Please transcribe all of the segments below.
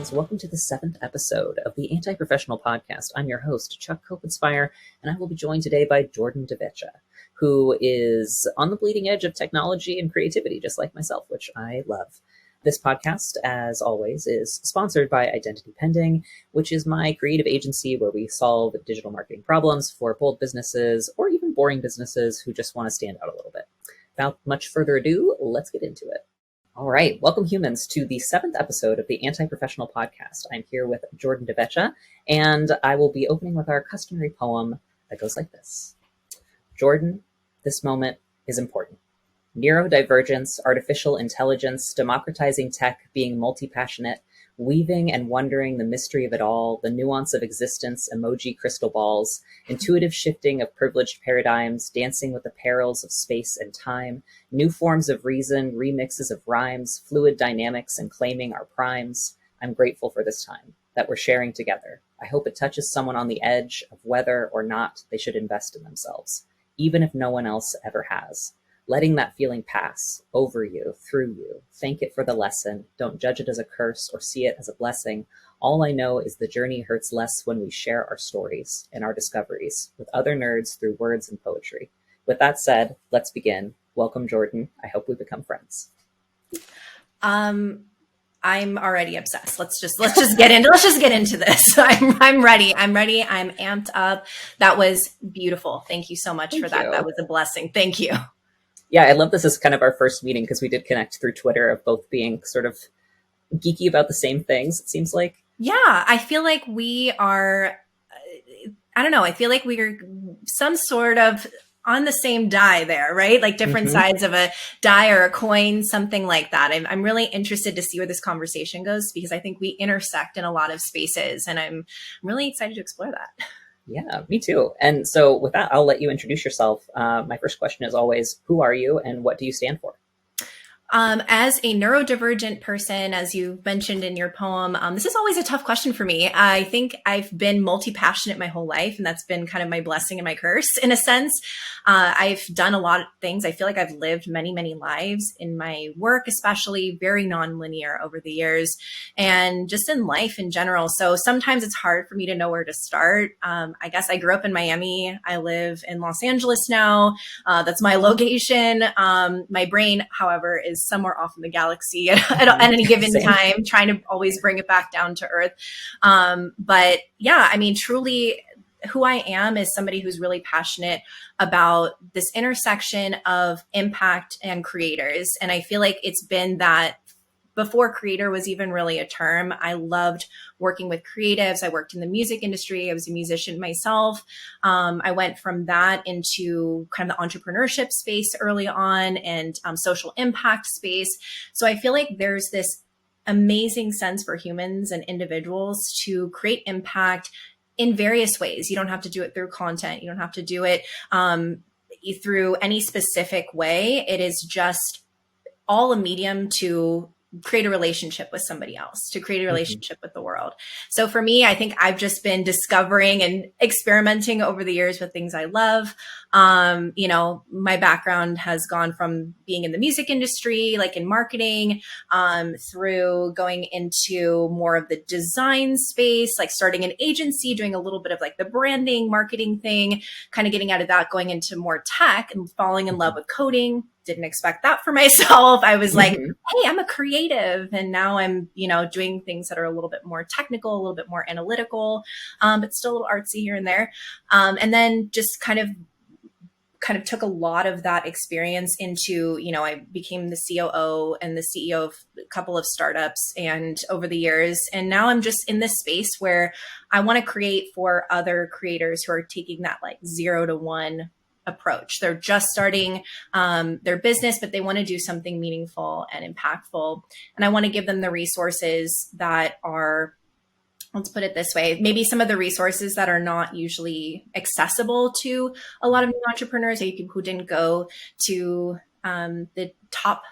friends. Welcome to the 7th episode of the Anti-Professional Podcast. I'm your host, Chuck Copenspire, and I will be joined today by Jordan Divecha, who is on the bleeding edge of technology and creativity, just like myself, which I love. This podcast, as always, is sponsored by Identity Pending, which is my creative agency where we solve digital marketing problems for bold businesses or even boring businesses who just want to stand out a little bit. Without much further ado, let's get into it. All right. Welcome, humans, to the 7th episode of the Anti-Professional Podcast. I'm here with Jordan Divecha, and I will be opening with our customary poem that goes like this. Jordan, this moment is important. Neurodivergence, artificial intelligence, democratizing tech, being multi-passionate, weaving and wondering the mystery of it all, the nuance of existence, emoji crystal balls, intuitive shifting of privileged paradigms, dancing with the perils of space and time, new forms of reason, remixes of rhymes, fluid dynamics, and claiming our primes. I'm grateful for this time that we're sharing together. I hope it touches someone on the edge of whether or not they should invest in themselves, even if no one else ever has. Letting that feeling pass over you, through you. Thank it for the lesson. Don't judge it as a curse or see it as a blessing. All I know is the journey hurts less when we share our stories and our discoveries with other nerds through words and poetry. With that said, let's begin. Welcome, Jordan. I hope we become friends. I'm already obsessed. Let's just get into this. I'm ready. I'm amped up. That was beautiful. Thank you so much for that. You. That was a blessing. Thank you. Yeah, I love this as kind of our first meeting because we did connect through Twitter of both being sort of geeky about the same things, it seems like. Yeah, I feel like we are, I don't know, I feel like we are some sort of on the same die there, right? Like different sides of a die or a coin, something like that. I'm really interested to see where this conversation goes because I think we intersect in a lot of spaces and I'm really excited to explore that. Yeah, me too. And so with that, I'll let you introduce yourself. My first question is always, who are you and what do you stand for? As a neurodivergent person, as you mentioned in your poem, this is always a tough question for me. I think I've been multi-passionate my whole life, and that's been kind of my blessing and my curse in a sense. I've done a lot of things. I feel like I've lived many, many lives in my work, especially very nonlinear over the years and just in life in general. So sometimes it's hard for me to know where to start. I guess I grew up in Miami. I live in Los Angeles now. That's my location. My brain, however, is somewhere off in the galaxy at any given time, trying to always bring it back down to earth. But yeah, I mean, truly who I am is somebody who's really passionate about this intersection of impact and creators. And I feel like it's been that before creator was even really a term. I loved working with creatives. I worked in the music industry. I was a musician myself. I went from that into kind of the entrepreneurship space early on and social impact space. So I feel like there's this amazing sense for humans and individuals to create impact in various ways. You don't have to do it through content. You don't have to do it through any specific way. It is just all a medium to create a relationship with somebody else, to create a relationship with the world. So for me, I think I've just been discovering and experimenting over the years with things I love. My background has gone from being in the music industry, like in marketing, through going into more of the design space, like starting an agency, doing a little bit of like the branding, marketing thing, kind of getting out of that, going into more tech and falling in love with coding. Didn't expect that for myself. I was like, hey, I'm a creative. And now I'm, doing things that are a little bit more technical, a little bit more analytical, but still a little artsy here and there. And then just kind of took a lot of that experience into, I became the COO and the CEO of a couple of startups and over the years. And now I'm just in this space where I want to create for other creators who are taking that like 0 to 1 approach. They're just starting their business, but they want to do something meaningful and impactful. And I want to give them the resources that are, let's put it this way, maybe some of the resources that are not usually accessible to a lot of new entrepreneurs who didn't go to the top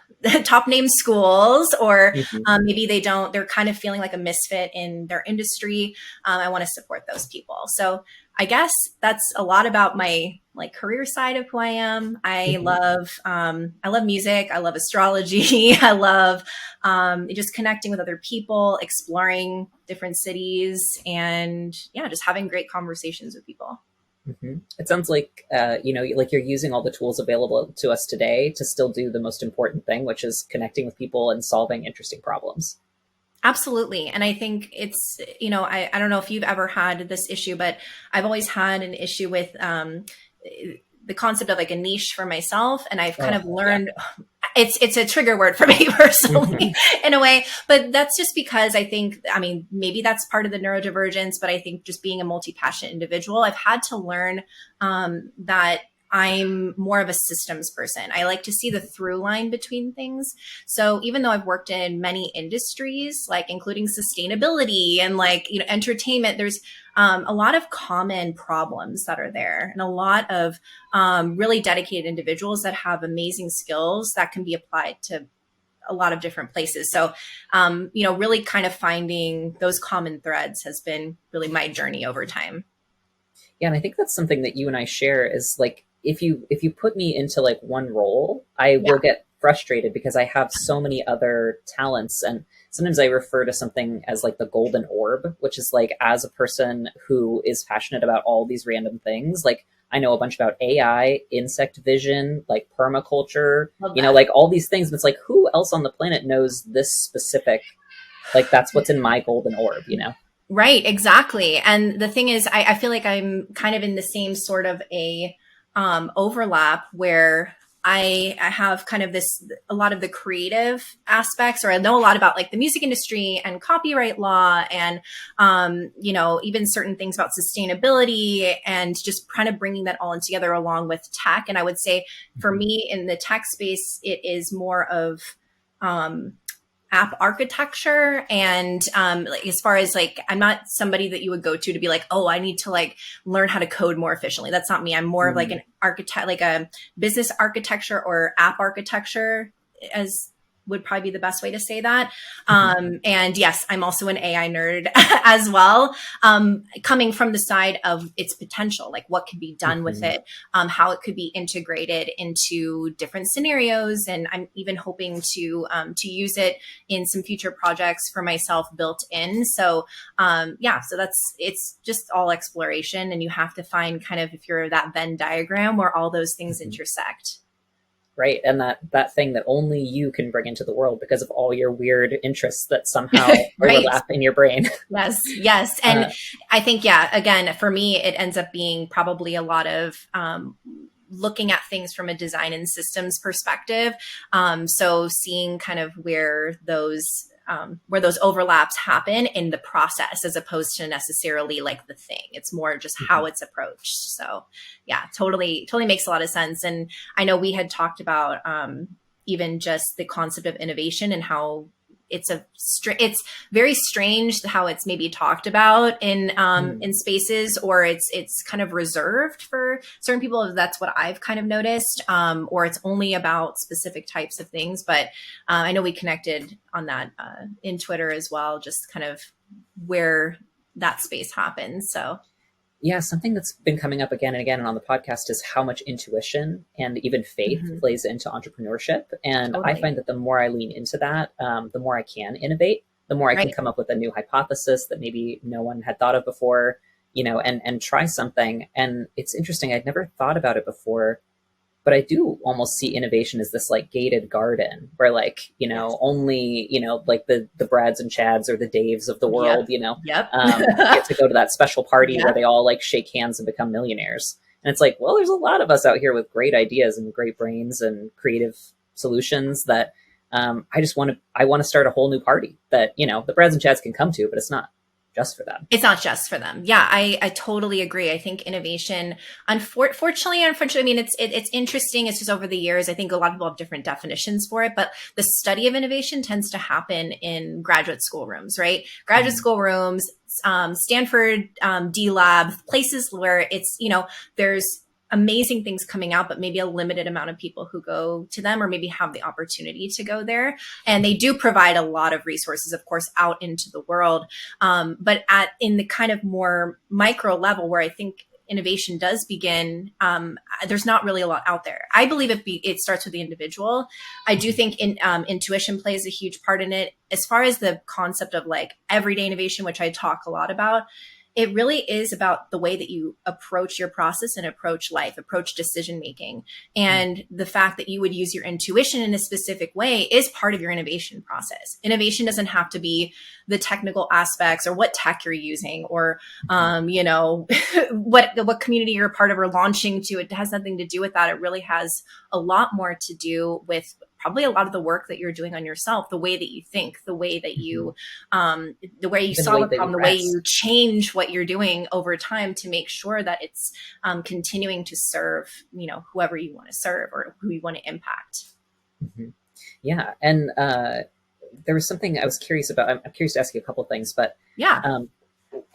top name schools, or Mhm. maybe they're kind of feeling like a misfit in their industry. I want to support those people. So I guess that's a lot about my like career side of who I am. Mhm. I love music. I love astrology. I love just connecting with other people, exploring different cities, and yeah, just having great conversations with people. It sounds like like you're using all the tools available to us today to still do the most important thing, which is connecting with people and solving interesting problems. Absolutely. And I think it's, I don't know if you've ever had this issue, but I've always had an issue with the concept of like a niche for myself. And I've kind Oh, of yeah. learned it's a trigger word for me personally in a way, but that's just because I think, I mean, maybe that's part of the neurodivergence, but I think just being a multi-passionate individual, I've had to learn that I'm more of a systems person. I like to see the through line between things. So even though I've worked in many industries, like including sustainability and like, entertainment, there's a lot of common problems that are there, and a lot of really dedicated individuals that have amazing skills that can be applied to a lot of different places. So, really kind of finding those common threads has been really my journey over time. Yeah, and I think that's something that you and I share is like if you put me into like one role, I Yeah. will get frustrated because I have so many other talents. And sometimes I refer to something as like the golden orb, which is like as a person who is passionate about all these random things, like I know a bunch about AI, insect vision, like permaculture, Love that. like all these things. But it's like who else on the planet knows this specific, like that's what's in my golden orb? Right, exactly. And the thing is, I feel like I'm kind of in the same sort of a overlap where I have kind of a lot of the creative aspects, or I know a lot about like the music industry and copyright law and, even certain things about sustainability and just kind of bringing that all in together along with tech. And I would say for Mhm. me in the tech space, it is more of, um, app architecture and like as far as like I'm not somebody that you would go to be like, oh, I need to like learn how to code more efficiently. That's not me. I'm more of like Mm. an architect, like a business architecture or app architecture, as would probably be the best way to say that. Mhm. And yes, I'm also an AI nerd as well, coming from the side of its potential, like what could be done with Mhm. it, how it could be integrated into different scenarios. And I'm even hoping to use it in some future projects for myself built in. So so it's just all exploration, and you have to find kind of, if you're that Venn diagram where all those things Mhm. intersect. Right, and that thing that only you can bring into the world because of all your weird interests that somehow Right. overlap in your brain. Yes, yes. And uh, I think, yeah, again, for me, it ends up being probably a lot of looking at things from a design and systems perspective. So seeing kind of where those overlaps happen in the process as opposed to necessarily like the thing. It's more just how mhm. it's approached. So yeah, totally makes a lot of sense. And I know we had talked about even just the concept of innovation and how it's very strange how it's maybe talked about in spaces, or it's kind of reserved for certain people. That's what I've kind of noticed, or it's only about specific types of things. But I know we connected on that in Twitter as well, just kind of where that space happens. So Yeah, something that's been coming up again and again on the podcast is how much intuition and even faith mhm, plays into entrepreneurship. And I totally find that the more I lean into that, the more I can innovate, the more I can right. come up with a new hypothesis that maybe no one had thought of before, and try something. And it's interesting. I'd never thought about it before, but I do almost see innovation as this like gated garden where like, Yes. only, like the Brads and Chads or the Daves of the Yep. world, Yep. get to go to that special party where Yep. they all like shake hands and become millionaires. And it's like, well, there's a lot of us out here with great ideas and great brains and creative solutions that I want to start a whole new party that, the Brads and Chads can come to, but it's not just for them. It's not just for them. Yeah, I totally agree. I think innovation, unfortunately, I mean, it's interesting. It's just over the years, I think a lot of people have different definitions for it, but the study of innovation tends to happen in graduate school rooms, right? Graduate Mm-hmm. school rooms, Stanford, D Lab, places where it's, there's amazing things coming out, but maybe a limited amount of people who go to them or maybe have the opportunity to go there. And they do provide a lot of resources, of course, out into the world. But in the kind of more micro level where I think innovation does begin, there's not really a lot out there. I believe it starts with the individual. I do think intuition plays a huge part in it. As far as the concept of like everyday innovation, which I talk a lot about, it really is about the way that you approach your process and approach life, approach decision making. And the fact that you would use your intuition in a specific way is part of your innovation process. Innovation doesn't have to be the technical aspects or what tech you're using or, what community you're a part of or launching to. It has nothing to do with that. It really has a lot more to do with probably a lot of the work that you're doing on yourself, the way that you think, the way that you, the way you solve a problem, the way you change what you're doing over time to make sure that it's continuing to serve, whoever you want to serve or who you want to impact. Mm-hmm. Yeah. And there was something I was curious about. I'm curious to ask you a couple of things, but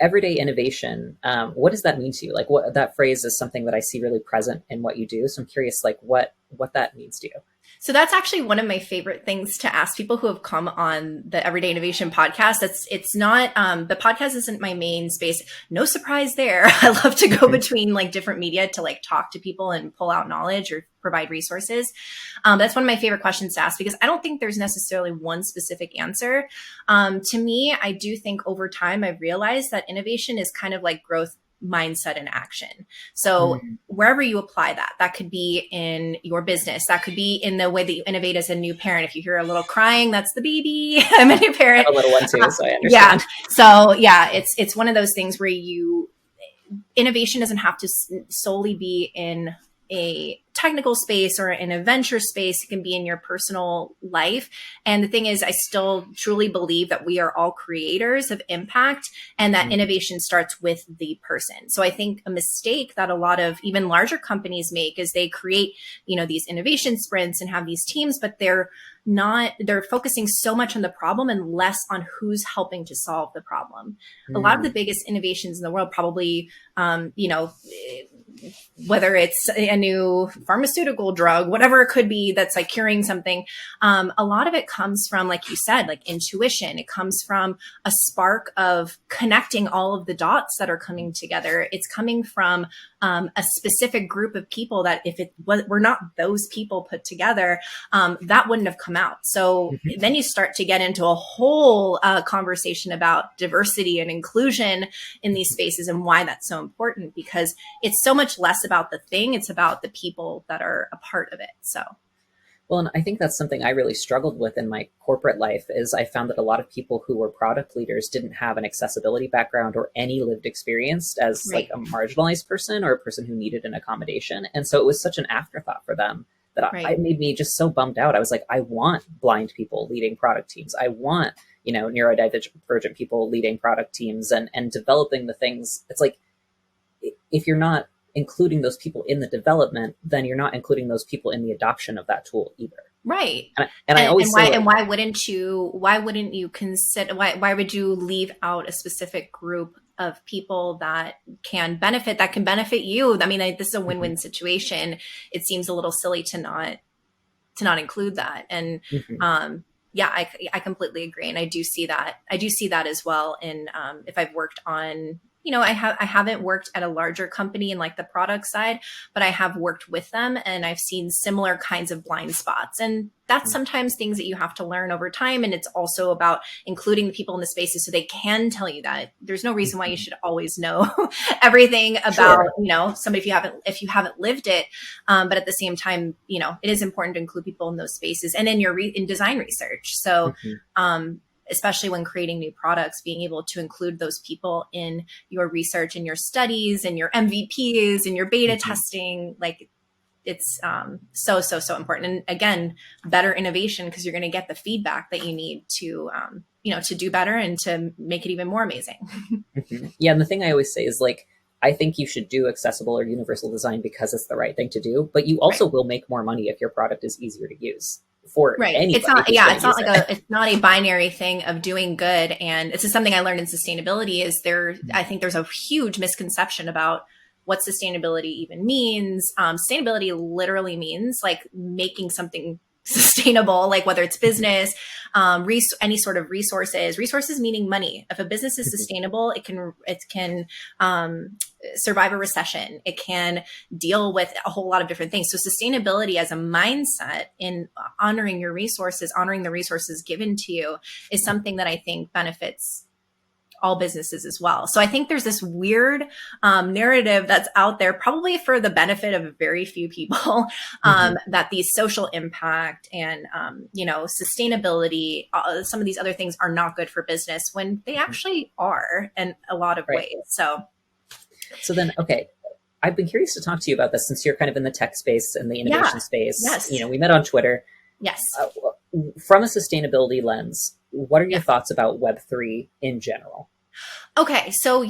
everyday innovation, what does that mean to you? Like what that phrase is something that I see really present in what you do. So I'm curious, like what that means to you. So that's actually one of my favorite things to ask people who have come on the Everyday Innovation podcast. It's not, the podcast isn't my main space. No surprise there. I love to go between like different media to like talk to people and pull out knowledge or provide resources. That's one of my favorite questions to ask because I don't think there's necessarily one specific answer. To me, I do think over time, I've realized that innovation is kind of like growth mindset and action. So wherever you apply that could be in your business, that could be in the way that you innovate as a new parent. If you hear a little crying, that's the baby. I'm a new parent. A little one too, so I understand. Yeah. So yeah, it's one of those things where innovation doesn't have to solely be in a technical space or in a venture space. It can be in your personal life. And the thing is, I still truly believe that we are all creators of impact and that innovation starts with the person. So I think a mistake that a lot of even larger companies make is they create, these innovation sprints and have these teams, but they're focusing so much on the problem and less on who's helping to solve the problem. A lot of the biggest innovations in the world probably, whether it's a new pharmaceutical drug, whatever it could be that's like curing something. A lot of it comes from, like you said, like intuition. It comes from a spark of connecting all of the dots that are coming together. It's coming from a specific group of people that if it were not those people put together, that wouldn't have come out. So then you start to get into a whole conversation about diversity and inclusion in these spaces and why that's so important, because it's so much less about the thing. It's about the people that are a part of it. So. Well, and I think that's something I really struggled with in my corporate life is I found that a lot of people who were product leaders didn't have an accessibility background or any lived experience as like a marginalized person or a person who needed an accommodation. And so it was such an afterthought for them that it made me just so bummed out. I was like, I want blind people leading product teams. I want, neurodivergent people leading product teams and developing the things. It's like, if you're not including those people in the development, then you're not including those people in the adoption of that tool either. Right. Why wouldn't you consider, why would you leave out a specific group of people that can benefit you? I mean, this is a win-win situation. It seems a little silly to not include that. And, I completely agree. And I do see that as well. In, if I've worked on, I haven't worked at a larger company in like the product side, but I have worked with them and I've seen similar kinds of blind spots. And that's sometimes things that you have to learn over time. And it's also about including the people in the spaces so they can tell you that. There's no reason why you should always know everything about, somebody if you haven't lived it. But at the same time, it is important to include people in those spaces and in in design research. So, especially when creating new products, being able to include those people in your research and your studies and your MVPs and your beta testing, like it's so important. And again, better innovation because you're going to get the feedback that you need to, to do better and to make it even more amazing. Yeah. And the thing I always say is like, I think you should do accessible or universal design because it's the right thing to do, but you also will make more money if your product is easier to use. For anybody. It's not a binary thing of doing good. And this is something I learned in sustainability I think there's a huge misconception about what sustainability even means. Sustainability literally means like making something sustainable, like whether it's business, any sort of resources meaning money. If a business is sustainable, it can survive a recession. It can deal with a whole lot of different things. So sustainability as a mindset in honoring your resources, honoring the resources given to you, is something that I think benefits all businesses as well. So I think there's this weird narrative that's out there, probably for the benefit of very few people, that the social impact and, sustainability, some of these other things are not good for business when they actually are in a lot of ways. So then, okay, I've been curious to talk to you about this since you're kind of in the tech space and the innovation space. Yes. We met on Twitter. Yes. From a sustainability lens, what are your thoughts about Web3 in general? Okay. So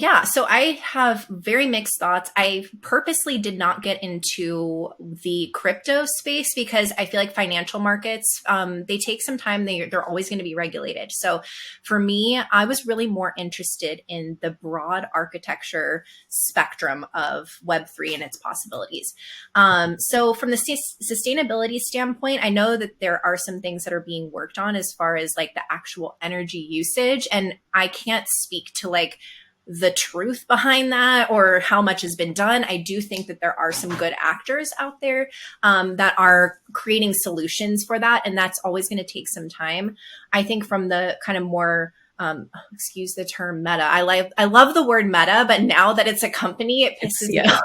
I have very mixed thoughts. I purposely did not get into the crypto space because I feel like financial markets, they take some time. They're always going to be regulated. So for me, I was really more interested in the broad architecture spectrum of Web3 and its possibilities. So from the sustainability standpoint, I know that there are some things that are being worked on as far as like the actual energy usage. And I can't speak to like the truth behind that or how much has been done. I do think that there are some good actors out there that are creating solutions for that. And that's always going to take some time. I think from the kind of more, excuse the term meta. I love the word meta, but now that it's a company, it pisses me off.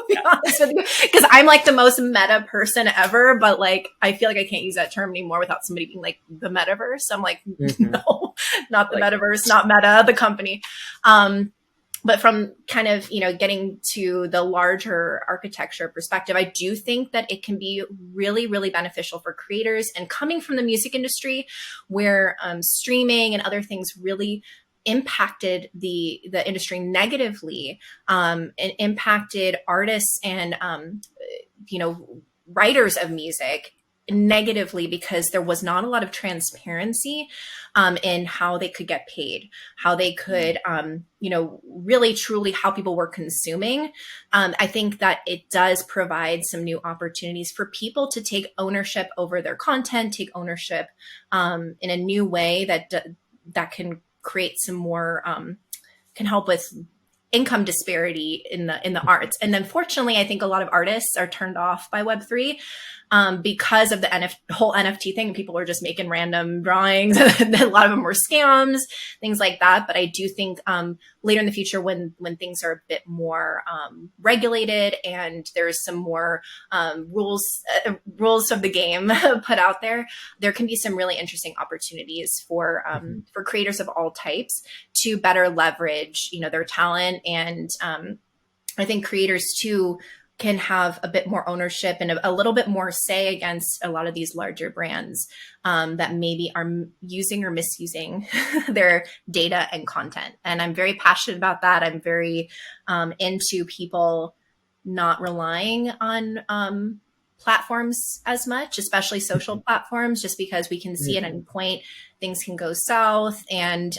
Be honest with you, because I'm like the most meta person ever, but like I feel like I can't use that term anymore without somebody being like the metaverse. I'm like, no, not the metaverse, not meta, the company. But from kind of, getting to the larger architecture perspective, I do think that it can be really, really beneficial for creators. And coming from the music industry where streaming and other things really impacted the industry negatively, and impacted artists and, writers of music negatively because there was not a lot of transparency in how they could get paid, how they could, really truly how people were consuming. I think that it does provide some new opportunities for people to take ownership over their content, take ownership in a new way that can create some more, can help with income disparity in the arts. And then fortunately, I think a lot of artists are turned off by Web3 because of the whole NFT thing. People were just making random drawings. A lot of them were scams, things like that. But I do think later in the future, when things are a bit more regulated and there's some more rules of the game put out there, there can be some really interesting opportunities for creators of all types to better leverage, their talent. And I think creators too can have a bit more ownership and a little bit more say against a lot of these larger brands that maybe are using or misusing their data and content. And I'm very passionate about that. I'm very into people not relying on platforms as much, especially social platforms, just because we can see at any point things can go south. And,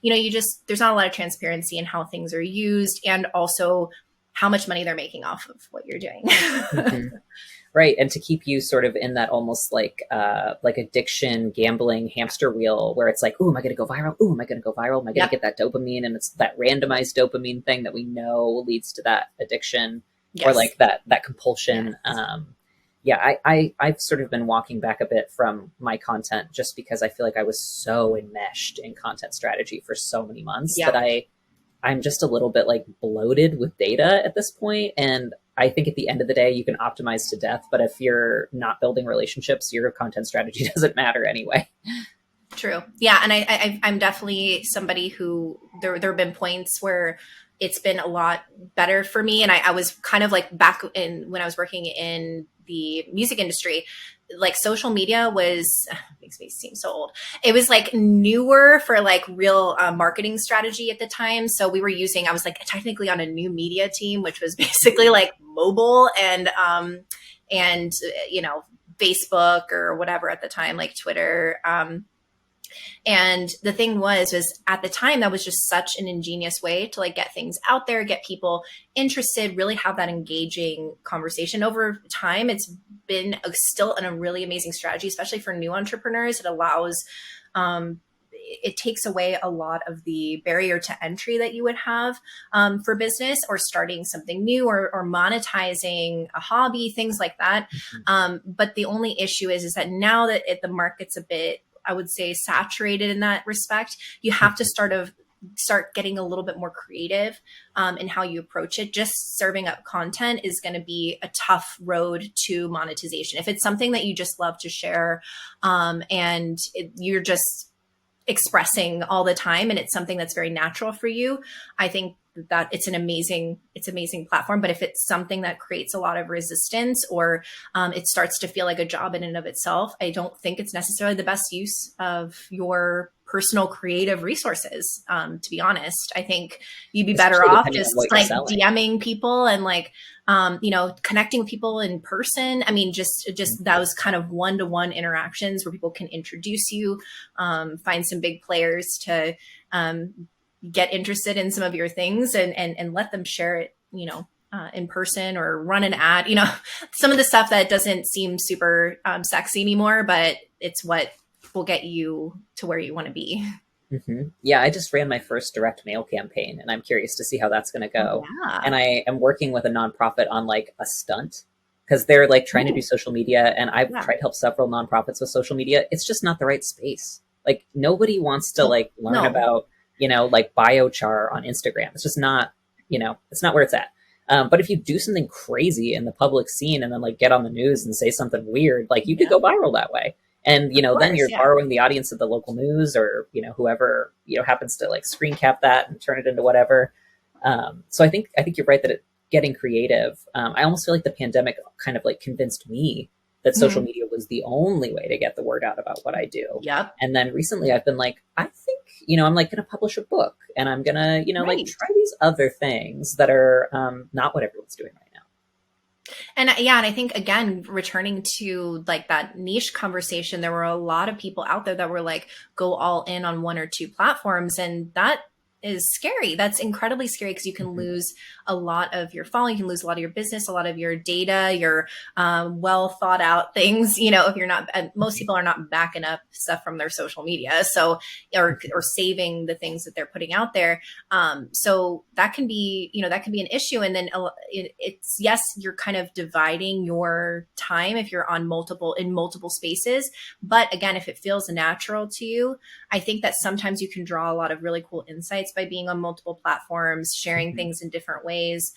there's not a lot of transparency in how things are used and also how much money they're making off of what you're doing. Right. And to keep you sort of in that almost like addiction, gambling hamster wheel where it's like, oh, am I going to go viral? Oh, am I going to go viral? Am I going to get that dopamine? And it's that randomized dopamine thing that we know leads to that addiction or like that compulsion. I've sort of been walking back a bit from my content just because I feel like I was so enmeshed in content strategy for so many months that I'm just a little bit like bloated with data at this point. And I think at the end of the day, you can optimize to death, but if you're not building relationships, your content strategy doesn't matter anyway. True. Yeah. And I'm definitely somebody who there have been points where it's been a lot better for me. And I was kind of like back in when I was working in the music industry, like social media makes me seem so old. It was like newer for like real marketing strategy at the time. So I was like technically on a new media team, which was basically like mobile and Facebook or whatever at the time, like Twitter. And the thing was at the time, that was just such an ingenious way to like get things out there, get people interested, really have that engaging conversation. Over time, it's been still a really amazing strategy, especially for new entrepreneurs. It allows, it takes away a lot of the barrier to entry that you would have for business or starting something new or monetizing a hobby, things like that. But the only issue is that now that the market's a bit, I would say, saturated in that respect, you have to start getting a little bit more creative in how you approach it. Just serving up content is going to be a tough road to monetization. If it's something that you just love to share and you're just expressing all the time and it's something that's very natural for you, I think that it's an amazing platform. But if it's something that creates a lot of resistance or it starts to feel like a job in and of itself, I don't think it's necessarily the best use of your personal creative resources. To be honest, I think you'd be better off just like DMing people and like, connecting with people in person. I mean, just those kind of one-to-one interactions where people can introduce you, find some big players to get interested in some of your things and let them share it, in person or run an ad, some of the stuff that doesn't seem super sexy anymore, but it's what will get you to where you want to be. Yeah, I just ran my first direct mail campaign and I'm curious to see how that's going to go. Yeah. And I am working with a nonprofit on like a stunt because they're like trying to do social media. And I've tried to help several nonprofits with social media. It's just not the right space. Like nobody wants to like learn about, like biochar on Instagram. It's just not, it's not where it's at. But if you do something crazy in the public scene and then like get on the news and say something weird, like you could go viral that way. And, then you're borrowing the audience of the local news or, whoever, happens to like screen cap that and turn it into whatever. So I think you're right that getting creative. I almost feel like the pandemic kind of like convinced me that social media was the only way to get the word out about what I do. Yep. And then recently I've been like, I think, I'm like going to publish a book and I'm going to, like try these other things that are not what everyone's doing right now. And I think, again, returning to like that niche conversation, there were a lot of people out there that were like, go all in on one or two platforms. And that is scary. That's incredibly scary because you can lose a lot of your following, you can lose a lot of your business, a lot of your data, your well thought out things, if you're not, most people are not backing up stuff from their social media. So, or saving the things that they're putting out there. So that can be, that can be an issue. And then it's, yes, you're kind of dividing your time if you're in multiple spaces. But again, if it feels natural to you, I think that sometimes you can draw a lot of really cool insights by being on multiple platforms, sharing things in different ways.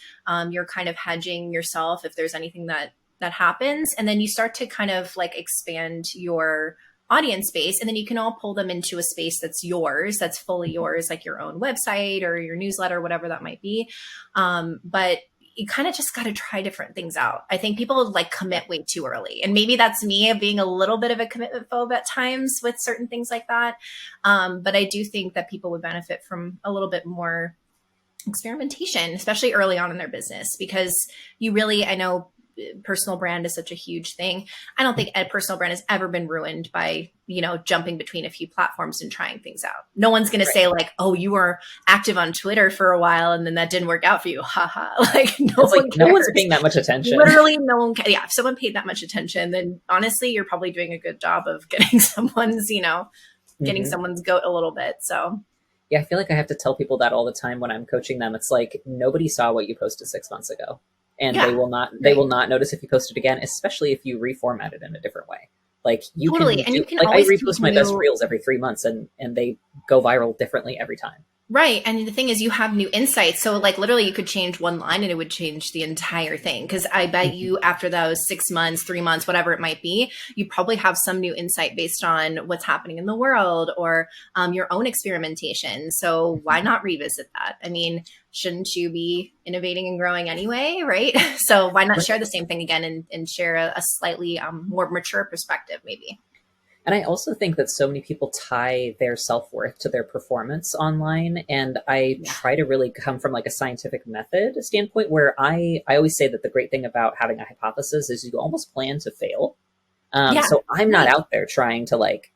You're kind of hedging yourself if there's anything that happens. And then you start to kind of like expand your audience base, and then you can all pull them into a space that's yours, that's fully yours, like your own website or your newsletter, whatever that might be. But you kind of just got to try different things out. I think people like commit way too early. And maybe that's me being a little bit of a commitment phobe at times with certain things like that. But I do think that people would benefit from a little bit more experimentation, especially early on in their business, because you really, I know personal brand is such a huge thing. I don't think a personal brand has ever been ruined by, jumping between a few platforms and trying things out. No one's going to say like, oh, you were active on Twitter for a while and then that didn't work out for you. Haha. Like no one's paying that much attention. Literally no one cares. Yeah. If someone paid that much attention, then honestly, you're probably doing a good job of getting someone's, getting someone's goat a little bit. So yeah, I feel like I have to tell people that all the time when I'm coaching them. It's like, nobody saw what you posted 6 months ago. And they will not notice if you post it again, especially if you reformat it in a different way. Like you can like I repost my best reels every 3 months and they go viral differently every time. Right. And the thing is, you have new insights. So like literally you could change one line and it would change the entire thing. Because I bet you after those 6 months, 3 months, whatever it might be, you probably have some new insight based on what's happening in the world or your own experimentation. So why not revisit that? I mean, shouldn't you be innovating and growing anyway? Right. So why not share the same thing again and share a slightly more mature perspective maybe? And I also think that so many people tie their self-worth to their performance online. And I try to really come from like a scientific method standpoint where I always say that the great thing about having a hypothesis is you almost plan to fail. Yeah. So I'm not Right. out there trying to like,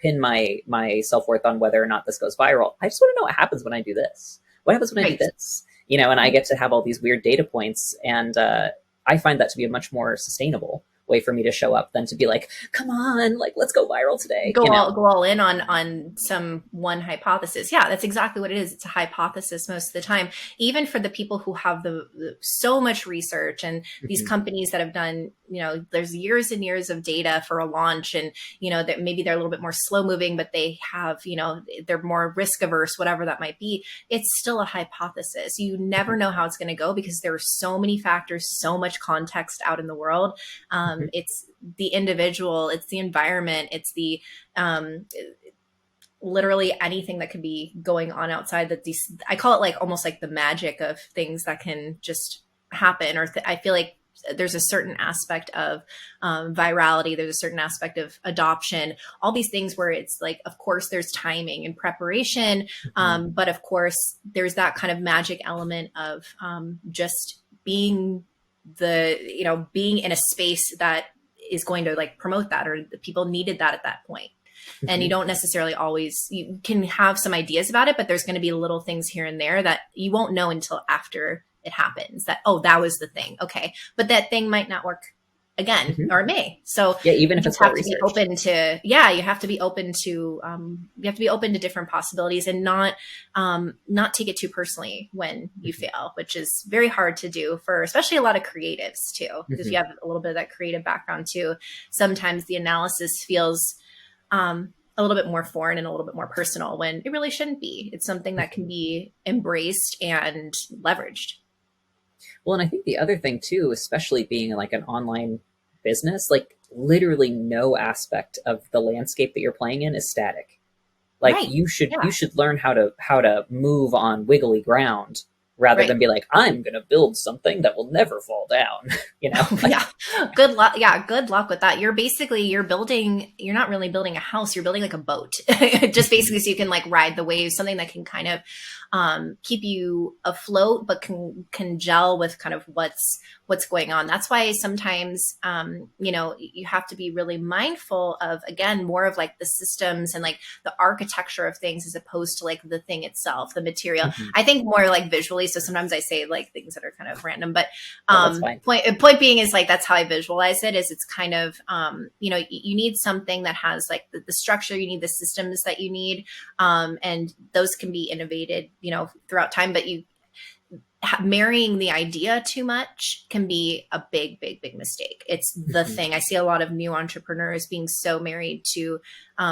pin my self-worth on whether or not this goes viral. I just want to know what happens when I do this. What happens when I do Right. this? And I get to have all these weird data points. And I find that to be a much more sustainable way for me to show up than to be like, come on, like, let's go viral today, Go all in on some one hypothesis. Yeah, that's exactly what it is. It's a hypothesis most of the time. Even for the people who have the so much research and these Mhm. companies that have done, there's years and years of data for a launch, and that maybe they're a little bit more slow moving, but they have, they're more risk averse, whatever that might be. It's still a hypothesis. You never know how it's going to go because there are so many factors, so much context out in the world. Mhm. It's the individual, it's the environment, it's the um, literally anything that could be going on outside that these, I call it like almost like the magic of things that can just happen. Or I feel like there's a certain aspect of virality. There's a certain aspect of adoption, all these things where it's like, of course, there's timing and preparation. Mhm. But of course, there's that kind of magic element of just being being in a space that is going to like promote that, or the people needed that at that point. And you Mhm. don't necessarily always, you can have some ideas about it, but there's going to be little things here and there that you won't know until after it happens that, oh, that was the thing. Okay. But that thing might not work again, Mhm. or it may. So Yeah, even you if just it's well have to be researched. open to, yeah, you have to be open to, you have to be open to different possibilities and not take it too personally when you Mhm. fail, which is very hard to do for especially a lot of creatives too, because you Mhm. have a little bit of that creative background too. Sometimes the analysis feels a little bit more foreign and a little bit more personal when it really shouldn't be. It's something that can Mhm. be embraced and leveraged. Well, and I think the other thing too, especially being like an online business, like literally no aspect of the landscape that you're playing in is static. Like Right. you Yeah. should learn how to move on wiggly ground rather Right. than be like, I'm gonna build something that will never fall down. Like Yeah. Good luck. Yeah. Good luck with that. You're building, you're not really building a house. You're building like a boat, just Mhm. basically so you can like ride the waves, something that can kind of keep you afloat, but can gel with kind of what's going on. That's why sometimes, you have to be really mindful of, again, more of like the systems and like the architecture of things as opposed to like the thing itself, the material. Mhm. I think more like visually. So sometimes I say like things that are kind of random, but No, that's fine. point being is like that's how I visualize it. Is it's kind of you need something that has like the structure, you need the systems that you need, and those can be innovated throughout time. But marrying the idea too much can be a big mistake. It's the Mhm. thing. I see a lot of new entrepreneurs being so married to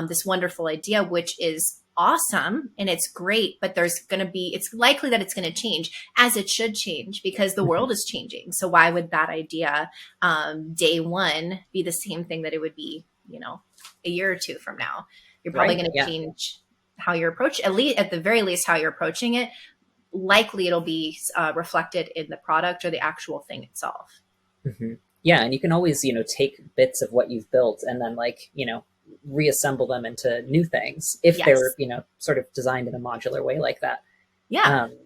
this wonderful idea, which is awesome and it's great, but it's likely that it's going to change, as it should change because the Mhm. world is changing. So why would that idea day one be the same thing that it would be, a year or two from now? You're probably Right. going to Yeah. change how you're approaching, at the very least, how you're approaching it. Likely it'll be reflected in the product or the actual thing itself. Mhm. Yeah, and you can always, take bits of what you've built and then like, reassemble them into new things if they're, Yes. sort of designed in a modular way like that. Yeah. Um,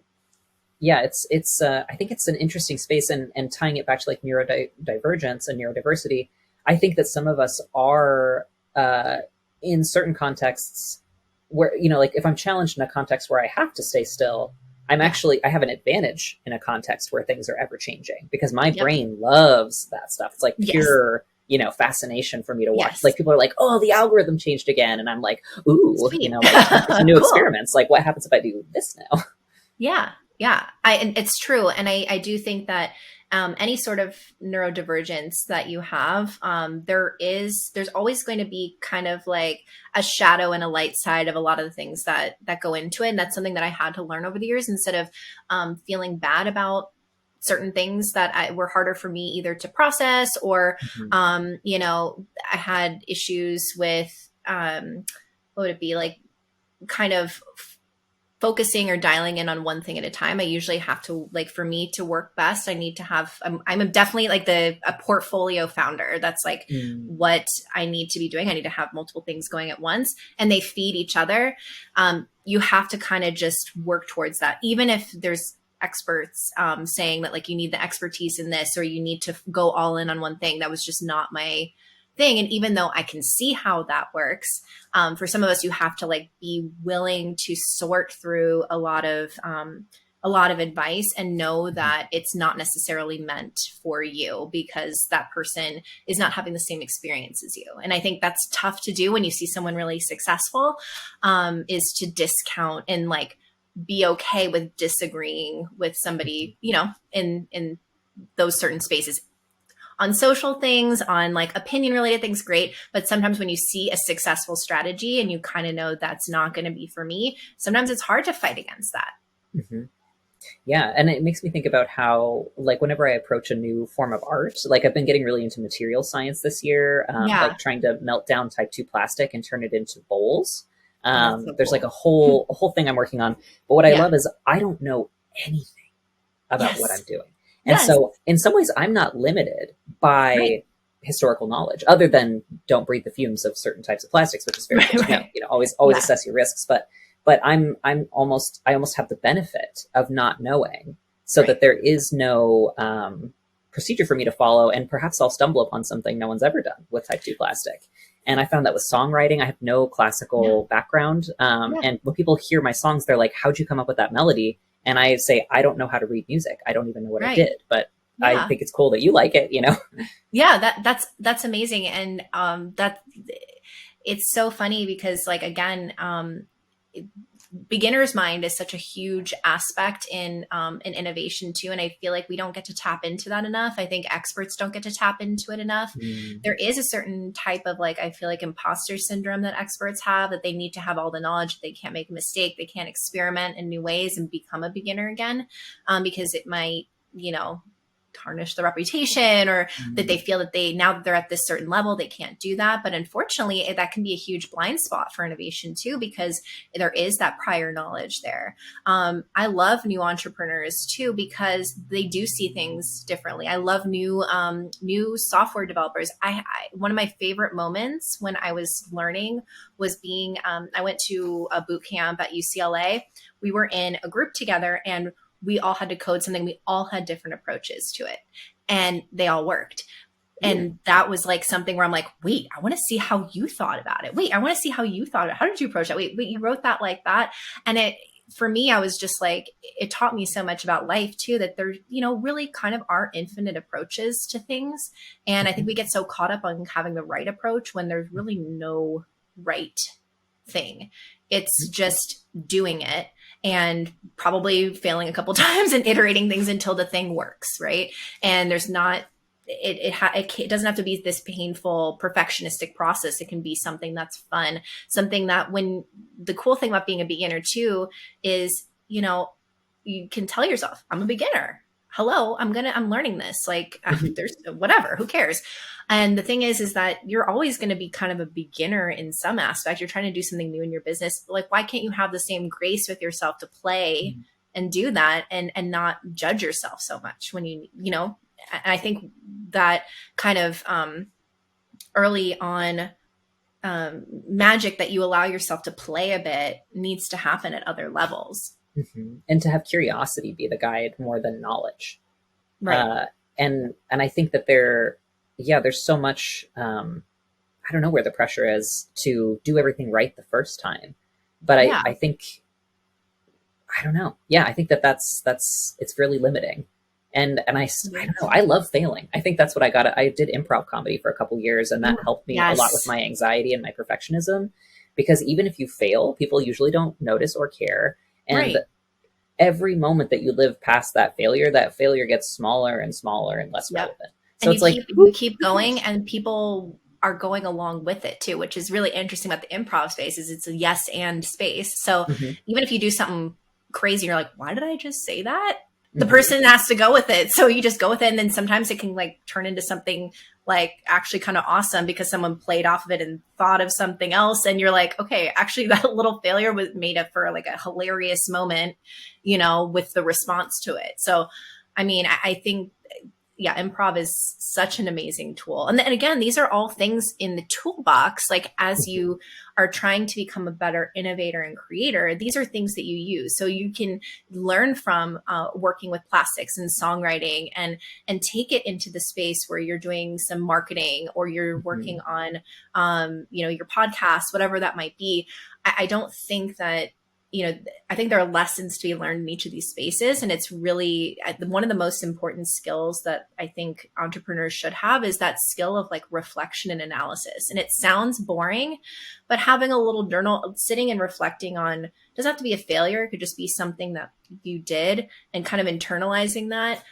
yeah, it's I think it's an interesting space, and tying it back to like neurodivergence and neurodiversity. I think that some of us are uh, in certain contexts where like if I'm challenged in a context where I have to stay still, Yeah. I have an advantage in a context where things are ever changing because my Yep. brain loves that stuff. It's like Yes. pure fascination for me to watch. Yes. Like people are like, oh, the algorithm changed again, and I'm like, ooh, Sweet. like time for some new Cool. experiments. Like what happens if I do this now? Yeah. Yeah. And it's true. And I do think that any sort of neurodivergence that you have, there's always going to be kind of like a shadow and a light side of a lot of the things that go into it. And that's something that I had to learn over the years instead of feeling bad about certain things that were harder for me either to process or, Mhm. I had issues with, what would it be like kind of focusing or dialing in on one thing at a time. I usually have to, like, for me to work best, I need to have, I'm definitely like a portfolio founder. That's like Mm. what I need to be doing. I need to have multiple things going at once and they feed each other. You have to kind of just work towards that. Even if there's experts saying that like you need the expertise in this or you need to go all in on one thing, that was just not thing. And even though I can see how that works, for some of us, you have to like be willing to sort through a lot of advice and know that it's not necessarily meant for you because that person is not having the same experience as you. And I think that's tough to do when you see someone really successful, is to discount and like be okay with disagreeing with somebody, you know, in those certain spaces. On social things, on like opinion related things, great. But sometimes when you see a successful strategy and you kind of know that's not going to be for me, sometimes it's hard to fight against that. Mm-hmm. Yeah. And it makes me think about how, like, whenever I approach a new form of art, like I've been getting really into material science this year, Yeah. like trying to melt down type 2 plastic and turn it into bowls. That's so There's cool. like a whole thing I'm working on. But what I Yeah. love is I don't know anything about what I'm Yes. doing. And Yes. so in some ways, I'm not limited Right. by historical knowledge other than don't breathe the fumes of certain types of plastics, which is very Right. good to know. Right. You know, always Yeah. assess your risks. But I almost have the benefit of not knowing, so Right. that there is no procedure for me to follow, and perhaps I'll stumble upon something no one's ever done with type 2 plastic. And I found that with songwriting, I have no Yeah. classical background. Yeah. And when people hear my songs, they're like, how'd you come up with that melody? And I say, I don't know how to read music. I don't even know what I Right. did, but I Yeah. think it's cool that you like it, you know? Yeah. That's amazing. And that it's so funny because like, again, beginner's mind is such a huge aspect in innovation too. And I feel like we don't get to tap into that enough. I think experts don't get to tap into it enough. Mm. There is a certain type of like, I feel like imposter syndrome that experts have, that they need to have all the knowledge. They can't make a mistake. They can't experiment in new ways and become a beginner again, because it might, you know, tarnish the reputation, or that they feel that now that they're at this certain level, they can't do that. But unfortunately, that can be a huge blind spot for innovation too, because there is that prior knowledge there. I love new entrepreneurs too, because they do see things differently. I love new software developers. One of my favorite moments when I was learning was I went to a boot camp at UCLA. We were in a group together and we all had to code something. We all had different approaches to it and they all worked. And that was like something where I'm like, wait, I want to see how you thought about it. Wait, I want to see how you thought it. How did you approach that? Wait, you wrote that like that. And for me, I was just like, it taught me so much about life too, that there, you know, really kind of are infinite approaches to things. And I think we get so caught up on having the right approach when there's really no right thing. It's just doing it and probably failing a couple times and iterating things until the thing works, right? And there's not, it doesn't have to be this painful perfectionistic process. It can be something that's fun, something that when the cool thing about being a beginner too is, you know, you can tell yourself, I'm a beginner. Hello, I'm learning this. Like there's whatever, who cares? And the thing is that you're always going to be kind of a beginner in some aspect. You're trying to do something new in your business. Like, why can't you have the same grace with yourself to play and do that and not judge yourself so much when you know, I think that kind of early on magic that you allow yourself to play a bit needs to happen at other levels. Mm-hmm. And to have curiosity be the guide more than knowledge. Right. And I think that there's so much, I don't know where the pressure is to do everything right the first time, but I think, I don't know. Yeah. I think that's, it's really limiting. And I don't know. I love failing. I think that's what I got. I did improv comedy for a couple years, and that helped me a lot with my anxiety and my perfectionism, because even if you fail, people usually don't notice or care. And every moment that you live past that failure gets smaller and smaller and less relevant. So and you keep going, and people are going along with it too, which is really interesting about the improv space. Is it's a yes and space. So even if you do something crazy, you're like, why did I just say that? The person has to go with it. So you just go with it. And then sometimes it can like turn into something like actually kind of awesome because someone played off of it and thought of something else. And you're like, okay, actually that little failure was made up for like a hilarious moment, you know, with the response to it. So, I mean, I think yeah, improv is such an amazing tool. And then again, these are all things in the toolbox. Like as you are trying to become a better innovator and creator, these are things that you use. So you can learn from working with plastics and songwriting, and take it into the space where you're doing some marketing, or you're working on, your podcast, whatever that might be. I don't think that, I think there are lessons to be learned in each of these spaces. And it's really one of the most important skills that I think entrepreneurs should have, is that skill of like reflection and analysis. And it sounds boring, but having a little journal, sitting and reflecting on, doesn't have to be a failure. It could just be something that you did, and kind of internalizing that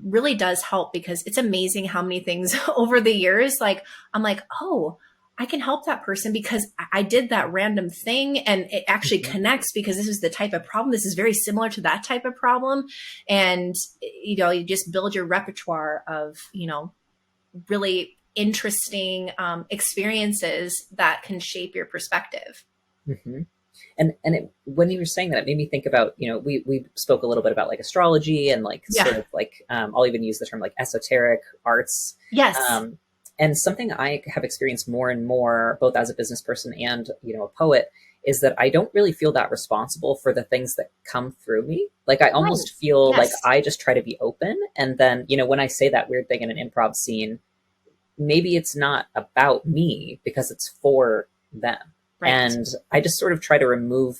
really does help, because it's amazing how many things over the years, like I'm like, oh, I can help that person because I did that random thing, and it actually connects, because this is the type of problem. This is very similar to that type of problem. And, you just build your repertoire of, really interesting experiences that can shape your perspective. Mm-hmm. And when you were saying that, it made me think about, we spoke a little bit about like astrology and like sort of like, I'll even use the term like esoteric arts. Yes. And something I have experienced more and more, both as a business person and, a poet, is that I don't really feel that responsible for the things that come through me. Like I almost feel like I just try to be open. And then, when I say that weird thing in an improv scene, maybe it's not about me because it's for them. Right. And I just sort of try to remove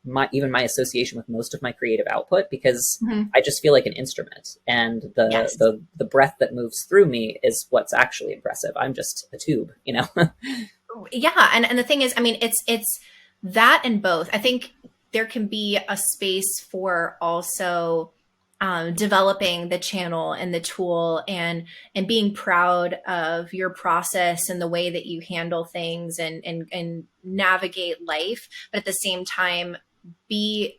my association with most of my creative output, because I just feel like an instrument, and the breath that moves through me is what's actually impressive. I'm just a tube, Yeah. And the thing is, I mean, it's that and both. I think there can be a space for also developing the channel and the tool, and being proud of your process and the way that you handle things and navigate life. But at the same time, be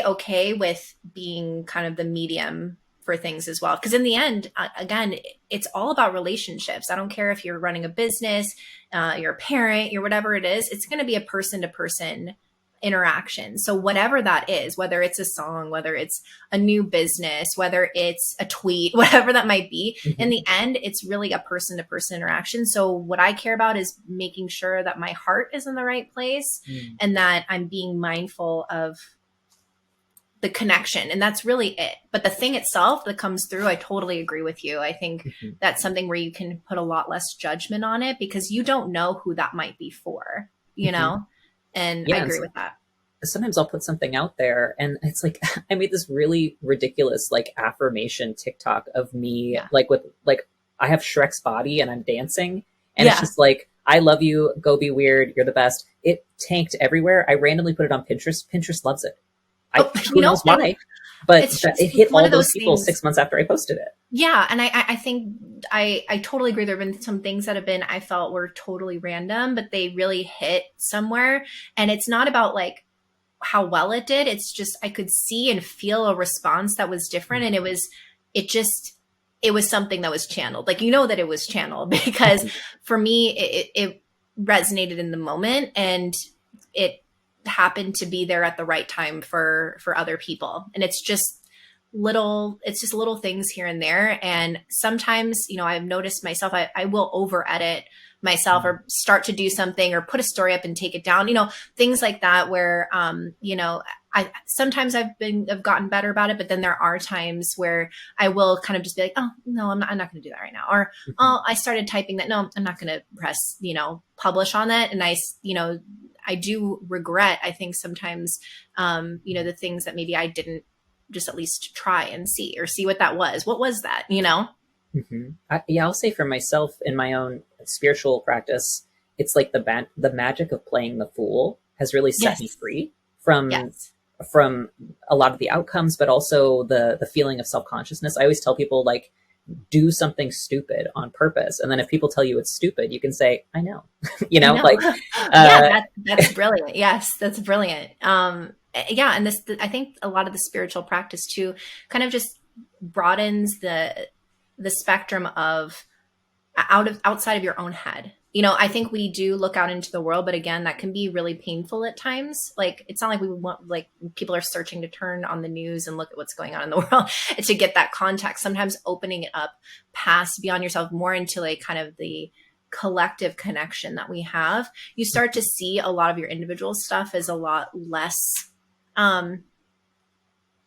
okay with being kind of the medium for things as well. Because in the end, again, it's all about relationships. I don't care if you're running a business, you're a parent, you're whatever it is, it's going to be a person-to-person interaction. So whatever that is, whether it's a song, whether it's a new business, whether it's a tweet, whatever that might be, in the end, it's really a person-to-person interaction. So what I care about is making sure that my heart is in the right place, and that I'm being mindful of the connection. And that's really it. But the thing itself that comes through, I totally agree with you. I think that's something where you can put a lot less judgment on it, because you don't know who that might be for, And I agree with that. Sometimes I'll put something out there and it's like, I made this really ridiculous, like affirmation TikTok of me, like with, like, I have Shrek's body and I'm dancing, and it's just like, I love you. Go be weird. You're the best. It tanked everywhere. I randomly put it on Pinterest. Pinterest loves it. Who knows why? But it hit all those people 6 months after I posted it. Yeah. And I think I totally agree. There have been some things that I felt were totally random, but they really hit somewhere. And it's not about like how well it did. It's just, I could see and feel a response that was different. And it was something that was channeled. Like, that it was channeled, because for me, it resonated in the moment, and it happened to be there at the right time for other people. And it's just little things here and there. And sometimes, I've noticed myself, I will over edit myself, or start to do something, or put a story up and take it down, things like that, where, sometimes I've gotten better about it, but then there are times where I will kind of just be like, oh no, I'm not going to do that right now. Or, oh, I started typing that. No, I'm not going to press, publish on that. And I do regret, I think sometimes, the things that maybe I didn't just at least try and see what that was. What was that, I'll say for myself in my own spiritual practice, it's like the magic of playing the fool has really set me free from a lot of the outcomes, but also the feeling of self-consciousness. I always tell people, like, do something stupid on purpose. And then if people tell you it's stupid, you can say, I know, I know. Like, that's brilliant. Yes, that's brilliant. And I think a lot of the spiritual practice too, kind of just broadens the spectrum of outside of your own head. I think we do look out into the world, but again, that can be really painful at times. Like, it's not like we want, like, people are searching to turn on the news and look at what's going on in the world to get that context. Sometimes opening it up past beyond yourself, more into like kind of the collective connection that we have, you start to see a lot of your individual stuff as a lot less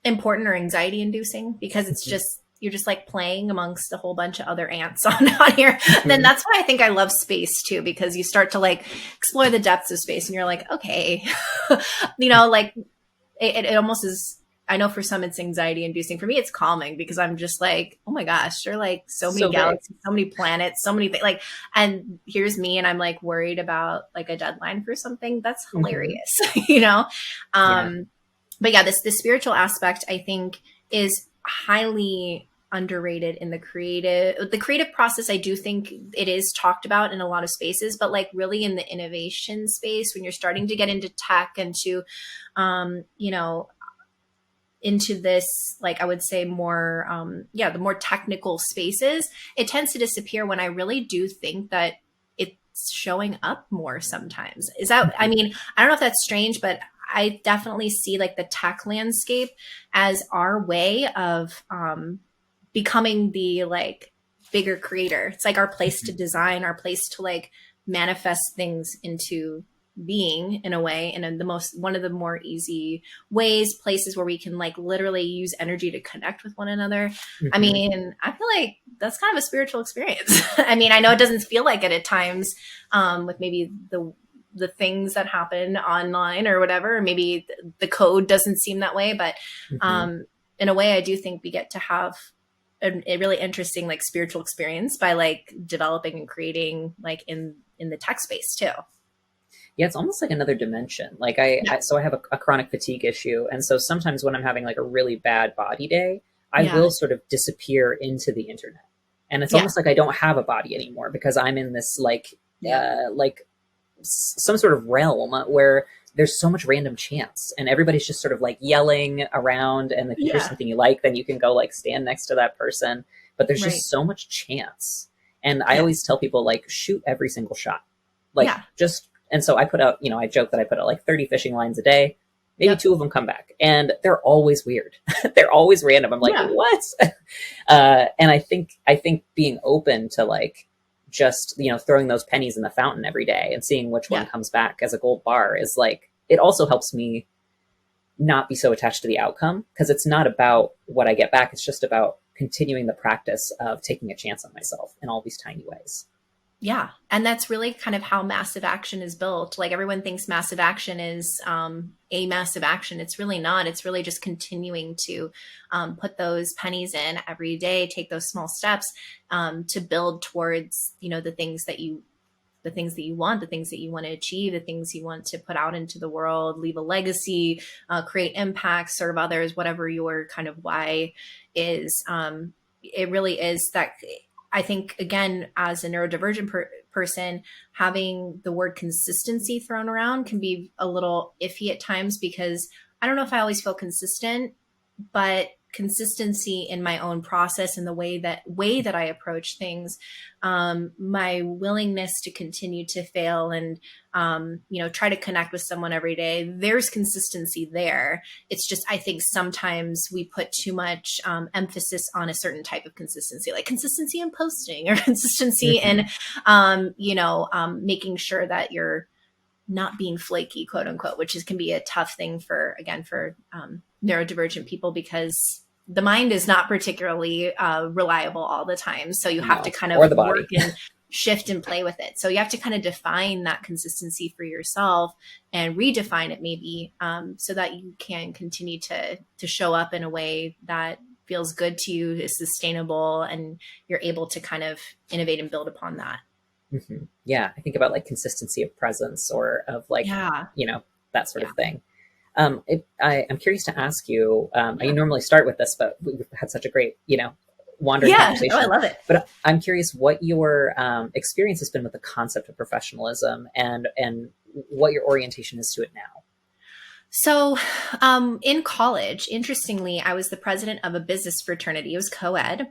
important or anxiety inducing, because it's just, you're just like playing amongst a whole bunch of other ants on here. Then that's why I think I love space too, because you start to like explore the depths of space and you're like, okay, like it almost is. I know for some it's anxiety inducing. For me, it's calming, because I'm just like, oh my gosh, there are like so many galaxies, so many planets, so many things. Like, and here's me, and I'm like worried about like a deadline for something. That's hilarious, But yeah, this spiritual aspect, I think, is highly underrated in the creative process. I do think it is talked about in a lot of spaces, but like really in the innovation space, when you're starting to get into tech and to, into this, like I would say more, the more technical spaces, it tends to disappear, when I really do think that it's showing up more sometimes. Is that, I mean, I don't know if that's strange, but I definitely see like the tech landscape as our way of becoming the like bigger creator. It's like our place to design, our place to like manifest things into being, in a way, and in one of the more easy ways, places where we can like literally use energy to connect with one another. I mean, I feel like that's kind of a spiritual experience. I mean, I know it doesn't feel like it at times, with maybe the things that happen online or whatever, or maybe the code doesn't seem that way, but in a way, I do think we get to have a really interesting like spiritual experience by like developing and creating like in the tech space too. Yeah, it's almost like another dimension. Like I have a chronic fatigue issue. And so sometimes when I'm having like a really bad body day, I will sort of disappear into the internet. And it's almost like I don't have a body anymore, because I'm in this like some sort of realm where there's so much random chance, and everybody's just sort of like yelling around. And if you hear something you like, then you can go like stand next to that person. But there's just so much chance. And I always tell people, like, shoot every single shot. Like and so I put out, I joke that I put out like 30 fishing lines a day. Maybe 2 of them come back, and they're always weird. They're always random. I'm like, what? And I think being open to like just, throwing those pennies in the fountain every day and seeing which one comes back as a gold bar is like, it also helps me not be so attached to the outcome, because it's not about what I get back. It's just about continuing the practice of taking a chance on myself in all these tiny ways. Yeah. And that's really kind of how massive action is built. Like, everyone thinks massive action is a massive action. It's really not. It's really just continuing to put those pennies in every day, take those small steps to build towards, the things that you want, the things that you want to achieve, the things you want to put out into the world, leave a legacy, create impact, serve others, whatever your kind of why is. It really is that. I think, again, as a neurodivergent person, having the word consistency thrown around can be a little iffy at times, because I don't know if I always feel consistent, but consistency in my own process and the way that I approach things, my willingness to continue to fail and, try to connect with someone every day. There's consistency there. It's just, I think sometimes we put too much emphasis on a certain type of consistency, like consistency in posting or consistency in, making sure that you're not being flaky, quote unquote, which can be a tough thing for neurodivergent people, because the mind is not particularly reliable all the time. So you have to kind of work and shift and play with it. So you have to kind of define that consistency for yourself and redefine it maybe, so that you can continue to show up in a way that feels good to you, is sustainable, and you're able to kind of innovate and build upon that. Yeah. I think about like consistency of presence, or of like, that sort of thing. I'm curious to ask you, I normally start with this, but we've had such a great, wandering conversation. Oh, I love it. But I'm curious what your experience has been with the concept of professionalism, and what your orientation is to it now. So in college, interestingly, I was the president of a business fraternity. It was co-ed.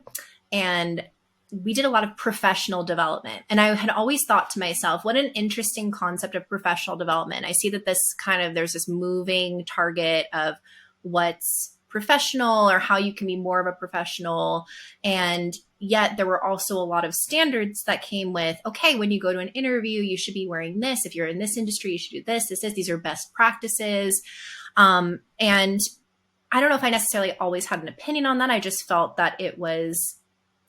And we did a lot of professional development. And I had always thought to myself, what an interesting concept of professional development. I see that there's this moving target of what's professional or how you can be more of a professional. And yet there were also a lot of standards that came with, okay, when you go to an interview, you should be wearing this. If you're in this industry, you should do this, these are best practices. And I don't know if I necessarily always had an opinion on that. I just felt that it was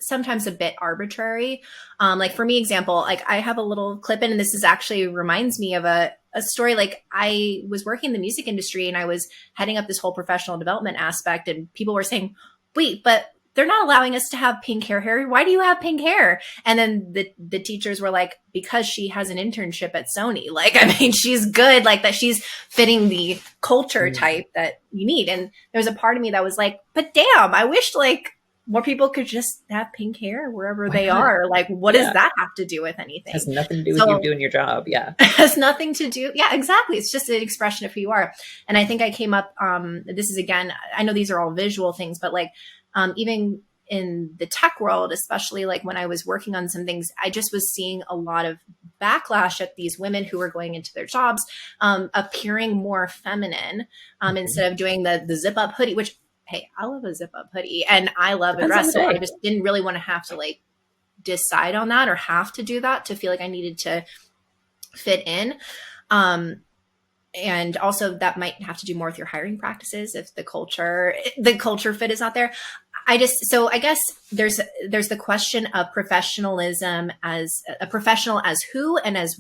sometimes a bit arbitrary. Like for me, example, like I have a little clip in, and this is actually reminds me of a story. Like I was working in the music industry and I was heading up this whole professional development aspect, and people were saying, wait, but they're not allowing us to have pink hair, Harry. Why do you have pink hair? And then the teachers were like, because she has an internship at Sony. Like, I mean, she's good, like that she's fitting the culture type that you need. And there was a part of me that was like, but damn, I wish like more people could just have pink hair wherever they are. Like, what does that have to do with anything? It has nothing to do with you doing your job. Yeah. It has nothing to do. Yeah, exactly. It's just an expression of who you are. And I think I came up, this is again, I know these are all visual things, but like, even in the tech world, especially like when I was working on some things, I just was seeing a lot of backlash at these women who were going into their jobs, appearing more feminine, instead of doing the zip up hoodie, which, hey, I love a zip up hoodie and I love a dress. So I just didn't really want to have to like decide on that or have to do that to feel like I needed to fit in. And also that might have to do more with your hiring practices if the culture fit is not there. I guess there's the question of professionalism as a professional as who and as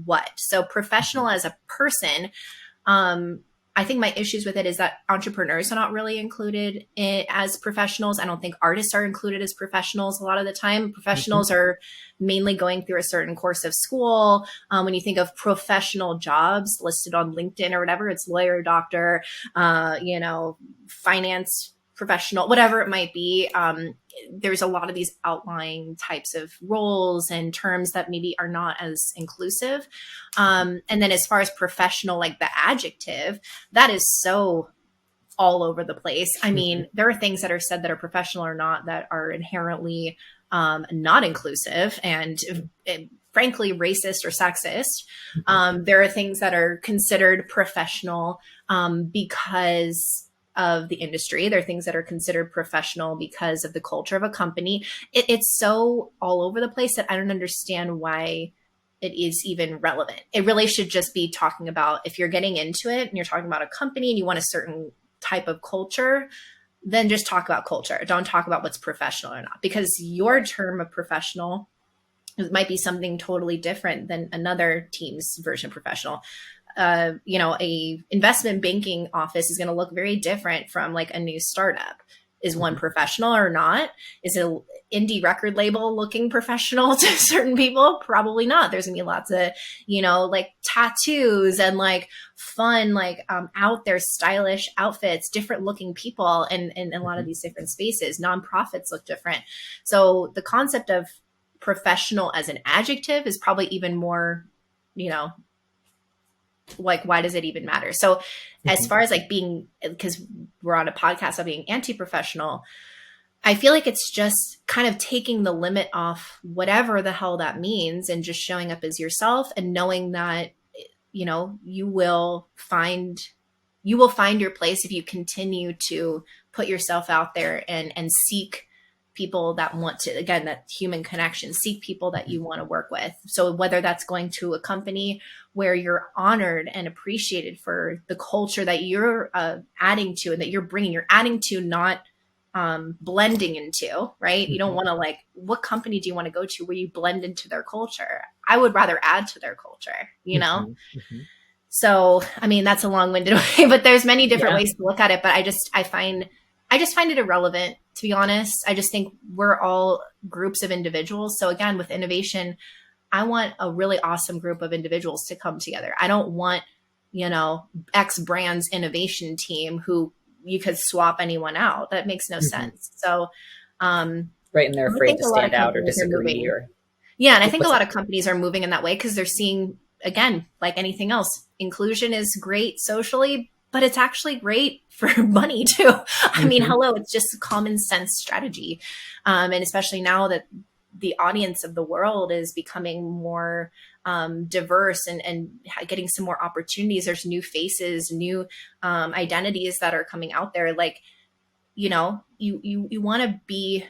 what. So professional as a person, I think my issues with it is that entrepreneurs are not really included as professionals. I don't think artists are included as professionals a lot of the time. Professionals are mainly going through a certain course of school. When you think of professional jobs listed on LinkedIn or whatever, it's lawyer, doctor, finance professional, whatever it might be. There's a lot of these outlying types of roles and terms that maybe are not as inclusive. And then as far as professional, like the adjective, that is so all over the place. I mean, there are things that are said that are professional or not that are inherently not inclusive and frankly racist or sexist. There are things that are considered professional because of the industry. There are things that are considered professional because of the culture of a company. It's so all over the place that I don't understand why it is even relevant. It really should just be talking about, if you're getting into it and you're talking about a company and you want a certain type of culture, then just talk about culture. Don't talk about what's professional or not, because your term of professional might be something totally different than another team's version of professional. A investment banking office is going to look very different from like a new startup. Is one professional or not? Is it an indie record label looking professional to certain people? Probably not. There's gonna be lots of, like tattoos and like fun, like out there stylish outfits, different looking people in a lot of these different spaces. Nonprofits look different. So the concept of professional as an adjective is probably even more, like, why does it even matter? So as far as like being, because we're on a podcast of being anti-professional, I feel like it's just kind of taking the limit off whatever the hell that means and just showing up as yourself and knowing that, you will find your place if you continue to put yourself out there and seek people that want to, again, that human connection, seek people that you want to work with. So whether that's going to a company where you're honored and appreciated for the culture that you're adding to and that you're adding to, not blending into, right? You don't want to what company do you want to go to where you blend into their culture? I would rather add to their culture, So, I mean, that's a long-winded way, but there's many different ways to look at it. But I just find it irrelevant, to be honest. I just think we're all groups of individuals. So again, with innovation, I want a really awesome group of individuals to come together. I don't want, X brand's innovation team who you could swap anyone out. That makes no sense. So, right. And they're afraid to stand out or disagree and I think a lot of companies are moving in that way because they're seeing, again, like anything else, inclusion is great socially, but it's actually great for money too. I mean, hello, it's just a common sense strategy. And especially now that the audience of the world is becoming more diverse and getting some more opportunities. There's new faces, new identities that are coming out there. Like, you know, you want to be,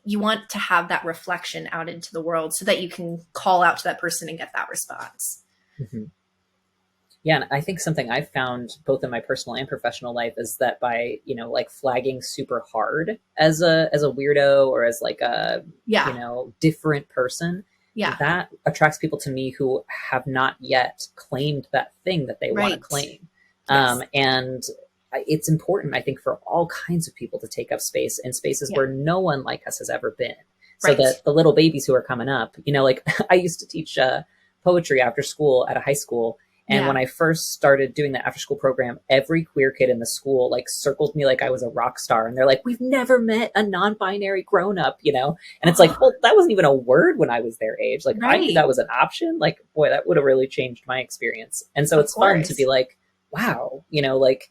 you want to have that reflection out into the world so that you can call out to that person and get that response. Mm-hmm. Yeah, and I think something I've found both in my personal and professional life is that by, you know, like flagging super hard as a weirdo or as like a, you know, different person, that attracts people to me who have not yet claimed that thing that they want to claim. And it's important, I think, for all kinds of people to take up space in spaces where no one like us has ever been. So that the little babies who are coming up, you know, like I used to teach poetry after school at a high school. And when I first started doing the after school program, every queer kid in the school like circled me like I was a rock star. And they're like, we've never met a non-binary grown up, you know? And it's like, well, that wasn't even a word when I was their age. Like if I knew that was an option, like, boy, that would have really changed my experience. And so it's fun to be like, wow, you know, like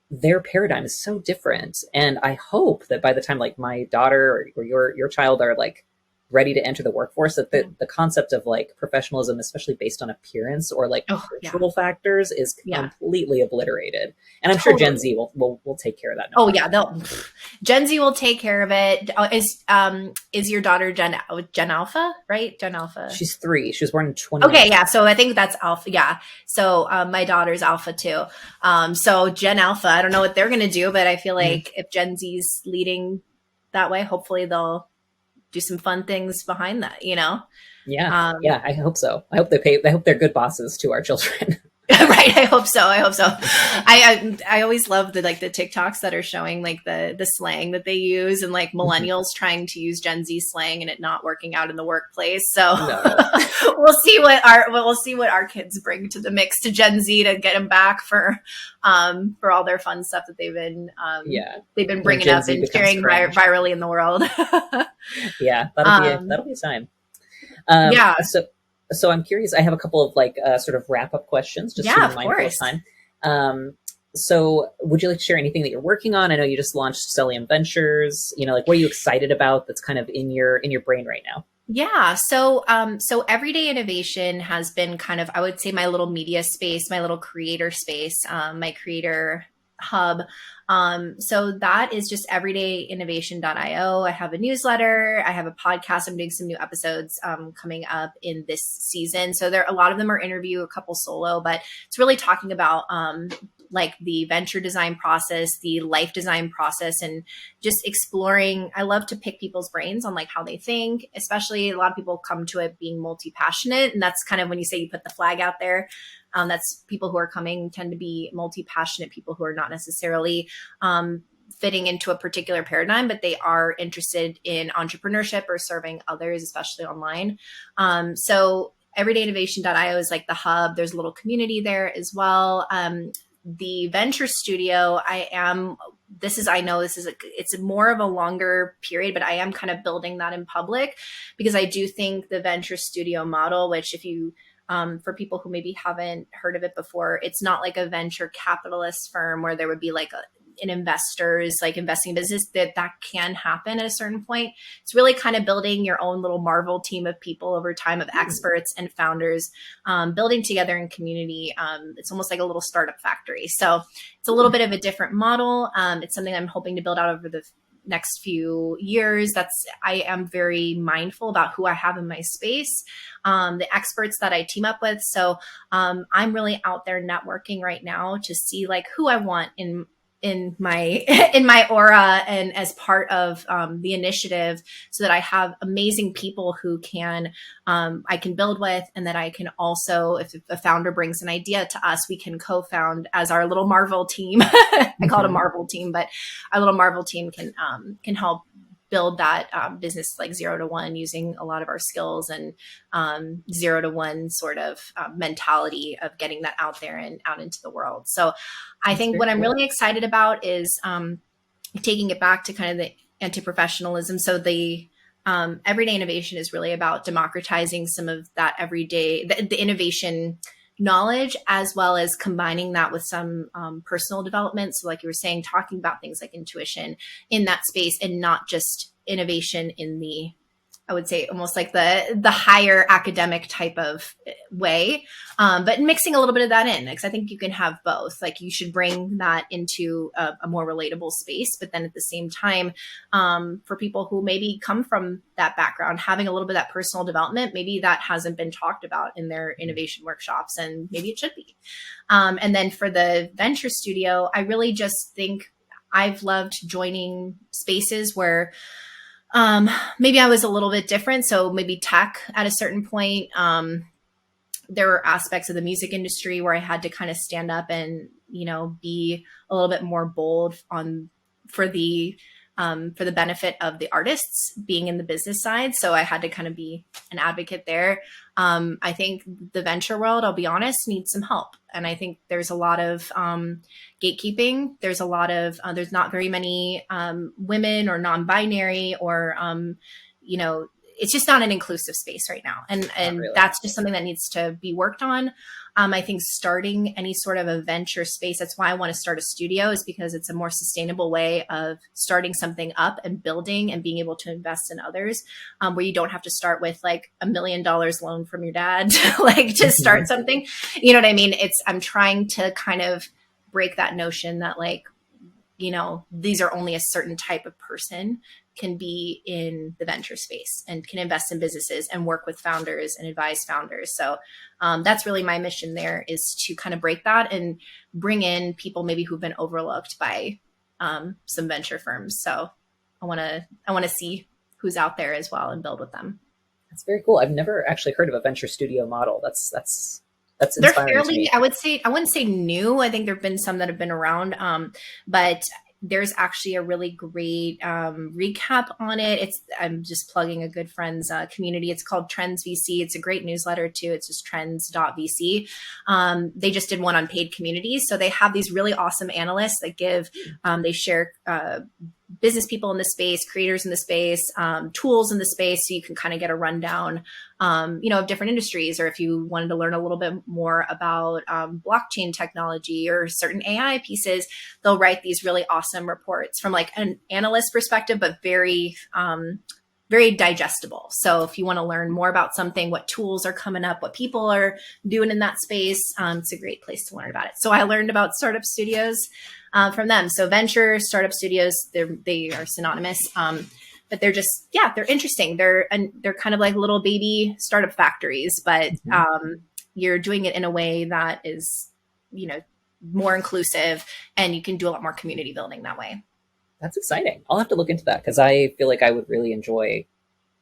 their paradigm is so different. And I hope that by the time like my daughter or your child are like ready to enter the workforce, that the concept of like professionalism, especially based on appearance or like cultural factors, is completely obliterated. And I'm sure Gen Z will take care of that. Gen Z will take care of it. Is your daughter Gen Alpha, right? Gen Alpha. She's 3. She was born in 20. Okay, yeah. So I think that's Alpha. Yeah. So my daughter's Alpha too. So Gen Alpha, I don't know what they're gonna do, but I feel like if Gen Z's leading that way, hopefully they'll do some fun things behind that, you know? Yeah. I hope so. I hope they're good bosses to our children. Right. I hope so. I always love the TikToks that are showing like the slang that they use and like millennials trying to use Gen Z slang and it not working out in the workplace. So we'll see what our kids bring to the mix to Gen Z to get them back for all their fun stuff that they've been bringing up and sharing virally in the world. Yeah, that'll be a time. So I'm curious. I have a couple of like sort of wrap up questions, just to be mindful of time. So would you like to share anything that you're working on? I know you just launched Stellium Ventures. You know, like what are you excited about that's kind of in your brain right now? Yeah. So everyday innovation has been kind of, I would say, my little media space, my little creator space, my creator hub. So that is just everydayinnovation.io. I have a newsletter. I have a podcast. I'm doing some new episodes coming up in this season. So a lot of them are interview, a couple solo, but it's really talking about like the venture design process, the life design process, and just exploring. I love to pick people's brains on like how they think, especially a lot of people come to it being multi-passionate. And that's kind of when you say you put the flag out there. That's people who are coming tend to be multi-passionate people who are not necessarily fitting into a particular paradigm, but they are interested in entrepreneurship or serving others, especially online. So everydayinnovation.io is like the hub. There's a little community there as well. The venture studio, it's more of a longer period, but I am kind of building that in public because I do think the venture studio model, which if you for people who maybe haven't heard of it before, it's not like a venture capitalist firm where there would be like an investor's like investing in business that can happen at a certain point. It's really kind of building your own little Marvel team of people over time of experts and founders, building together in community. It's almost like a little startup factory. So it's a little bit of a different model. It's something I'm hoping to build out over the next few years. I am very mindful about who I have in my space, the experts that I team up with. So I'm really out there networking right now to see like who I want in my aura and as part of the initiative, so that I have amazing people who I can build with, and that I can also, if a founder brings an idea to us, we can co-found as our little Marvel team. I call it a Marvel team, but our little Marvel team can help build that business like 0 to 1 using a lot of our skills and 0 to 1 sort of mentality of getting that out there and out into the world. So I think what I'm really excited about is taking it back to kind of the anti-professionalism. So the everyday innovation is really about democratizing some of that everyday, the innovation knowledge, as well as combining that with some personal development. So like you were saying, talking about things like intuition in that space, and not just innovation in the I would say almost like the higher academic type of way, but mixing a little bit of that in, because I think you can have both. Like you should bring that into a more relatable space, but then at the same time, for people who maybe come from that background, having a little bit of that personal development, maybe that hasn't been talked about in their innovation workshops, and maybe it should be. And then for the venture studio, I really just think I've loved joining spaces where maybe I was a little bit different. So maybe tech at a certain point. There were aspects of the music industry where I had to kind of stand up and, be a little bit more bold for the benefit of the artists being in the business side. So I had to kind of be an advocate there. I think the venture world, I'll be honest, needs some help. And I think there's a lot of gatekeeping. There's a lot of, there's not very many women or non-binary or, it's just not an inclusive space right now. And Really. That's just something that needs to be worked on. I think starting any sort of a venture space, that's why I want to start a studio, is because it's a more sustainable way of starting something up and building and being able to invest in others, where you don't have to start with like $1 million loan from your dad to start something. You know what I mean? I'm trying to kind of break that notion that these are only a certain type of person can be in the venture space and can invest in businesses and work with founders and advise founders. So that's really my mission there, is to kind of break that and bring in people maybe who've been overlooked by some venture firms. So I want to see who's out there as well and build with them. That's very cool. I've never actually heard of a venture studio model. That's they're inspiring to me. I wouldn't say new. I think there've been some that have been around, but there's actually a really great recap on it. I'm just plugging a good friend's community. It's called Trends VC. It's a great newsletter too. It's just trends.vc. They just did one on paid communities. So they have these really awesome analysts that they share business people in the space, creators in the space, tools in the space. So you can kind of get a rundown, of different industries, or if you wanted to learn a little bit more about blockchain technology or certain AI pieces, they'll write these really awesome reports from like an analyst perspective, but very, very digestible. So if you want to learn more about something, what tools are coming up, what people are doing in that space, it's a great place to learn about it. So I learned about startup studios from them. So venture startup studios, they are synonymous. But they're just, they're interesting. They're kind of like little baby startup factories, but you're doing it in a way that is, more inclusive, and you can do a lot more community building that way. That's exciting. I'll have to look into that, because I feel like I would really enjoy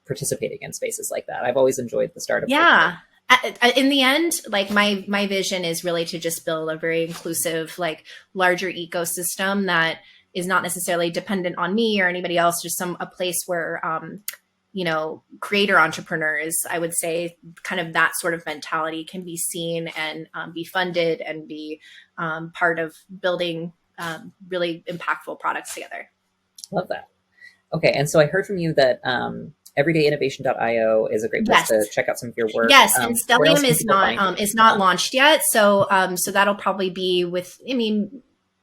participating in spaces like that. I've always enjoyed the startup. Yeah. In the end, like my vision is really to just build a very inclusive, like larger ecosystem that is not necessarily dependent on me or anybody else, just a place where, creator entrepreneurs, I would say kind of that sort of mentality can be seen and be funded and be part of building really impactful products together. Love that. Okay. And so I heard from you that everydayinnovation.io is a great place to check out some of your work. Yes, and Stellium is not launched yet. So that'll probably be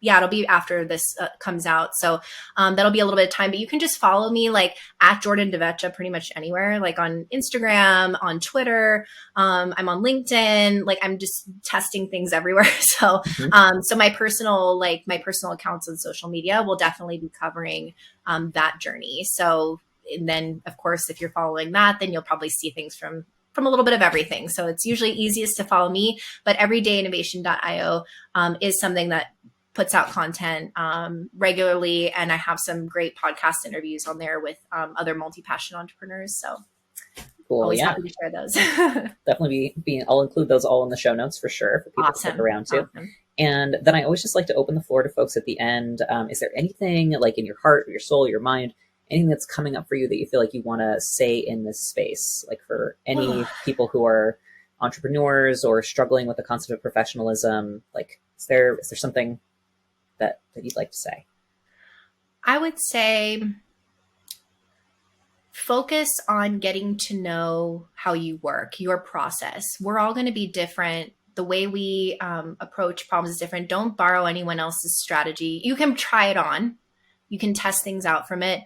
it'll be after this comes out. So that'll be a little bit of time, but you can just follow me like at Jordan Divecha pretty much anywhere, like on Instagram, on Twitter. I'm on LinkedIn. Like I'm just testing things everywhere. So so my personal accounts on social media will definitely be covering that journey. So and then of course, if you're following that, then you'll probably see things from a little bit of everything. So it's usually easiest to follow me, but everydayinnovation.io is something that puts out content regularly. And I have some great podcast interviews on there with other multi-passion entrepreneurs. So cool. Always happy to share those. Definitely I'll include those all in the show notes for sure for people to stick around to. Awesome. And then I always just like to open the floor to folks at the end. Is there anything like in your heart, or your soul, your mind, anything that's coming up for you that you feel like you want to say in this space? Like for any people who are entrepreneurs or struggling with the concept of professionalism, like is there something that you'd like to say? I would say focus on getting to know how you work, your process. We're all going to be different. The way we approach problems is different. Don't borrow anyone else's strategy. You can try it on. You can test things out from it.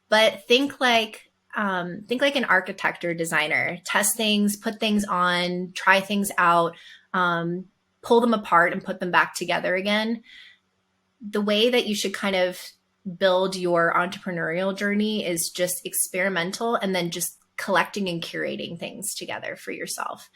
But think like think like an architect or designer. Test things, put things on, try things out, pull them apart and put them back together again. The way that you should kind of build your entrepreneurial journey is just experimental and then just collecting and curating things together for yourself.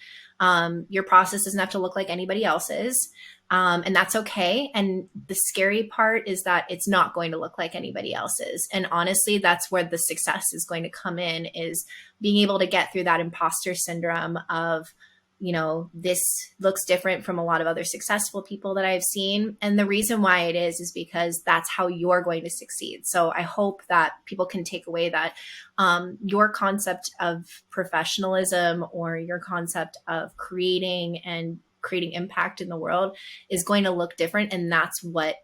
Your process doesn't have to look like anybody else's. And that's okay. And the scary part is that it's not going to look like anybody else's. And honestly, that's where the success is going to come in, is being able to get through that imposter syndrome of, this looks different from a lot of other successful people that I've seen. And the reason why it is because that's how you're going to succeed. So I hope that people can take away that your concept of professionalism or your concept of creating impact in the world is going to look different. And that's what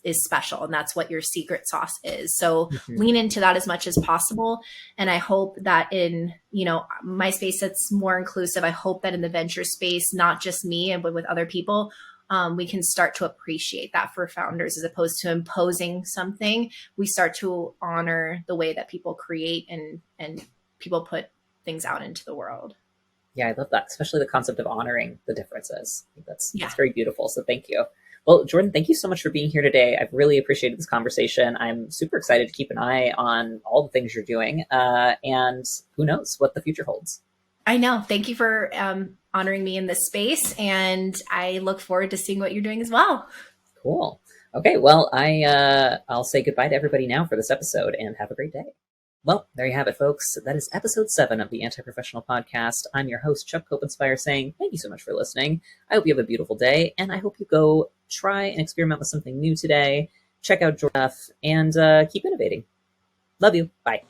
is special. And that's what your secret sauce is. So lean into that as much as possible. And I hope that in, my space that's more inclusive, I hope that in the venture space, not just me, but with other people, we can start to appreciate that for founders, as opposed to imposing something. We start to honor the way that people create and people put things out into the world. Yeah, I love that, especially the concept of honoring the differences. I think that's very beautiful. So thank you. Well, Jordan, thank you so much for being here today. I've really appreciated this conversation. I'm super excited to keep an eye on all the things you're doing, and who knows what the future holds. I know. Thank you for honoring me in this space, and I look forward to seeing what you're doing as well. Cool. Okay, well, I'll say goodbye to everybody now for this episode, and have a great day. Well, there you have it, folks. That is episode 7 of the Anti-Professional Podcast. I'm your host, Chuck Copenspire, saying thank you so much for listening. I hope you have a beautiful day, and I hope you go try and experiment with something new today. Check out Jordan and keep innovating. Love you. Bye.